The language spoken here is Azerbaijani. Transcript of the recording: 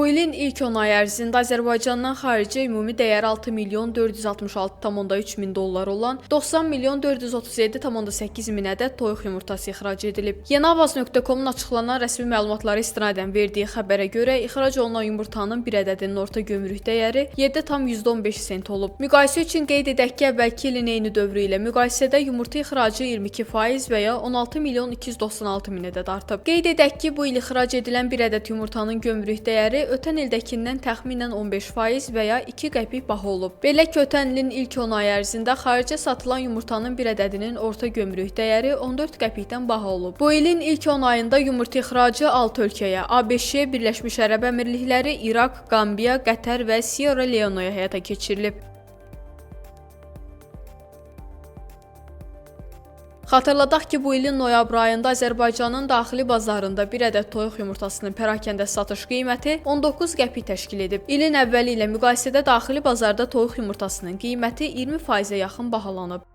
Bu ilin ilk 10 ay ərzində Azərbaycandan xarici ümumi dəyəri 6 milyon 466,3 min dollar olan 90 milyon 437,8 min ədəd toyuq yumurtası ixrac edilib. Yenavaz.com-un açıqlanan rəsmi məlumatlara istinadən verdiyi xəbərə görə ixrac olunan yumurtanın bir ədədinin orta gömrük dəyəri 7,15 sent olub. Müqayisə üçün qeyd edək ki, əvvəlki ilin eyni dövrü ilə müqayisədə yumurta ixracı 22% və ya 16 milyon 296 min ədəd artıb. Qeyd edək ki, bu il ixrac edilən bir ədəd yumurtanın gömrük dəyəri ötən ildəkindən təxminən 15% və ya 2 qəpik baha olub. Belə ki, ötən ilin ilk 10 ay ərzində xaricə satılan yumurtanın bir ədədinin orta gömrük dəyəri 14 qəpikdən baha olub. Bu ilin ilk 10 ayında yumurta ixracı 6 ölkəyə, ABŞ, Birləşmiş Ərəb Əmirlikləri, İraq, Qambiya, Qətər və Sierra Leone-ya həyata keçirilib. Xatırladaq ki, bu ilin noyabr ayında Azərbaycanın daxili bazarında bir ədəd toyuq yumurtasının pərakəndə satış qiyməti 19 qəpik təşkil edib. İlin əvvəli ilə müqayisədə daxili bazarda toyuq yumurtasının qiyməti 20%-ə yaxın bahalanıb.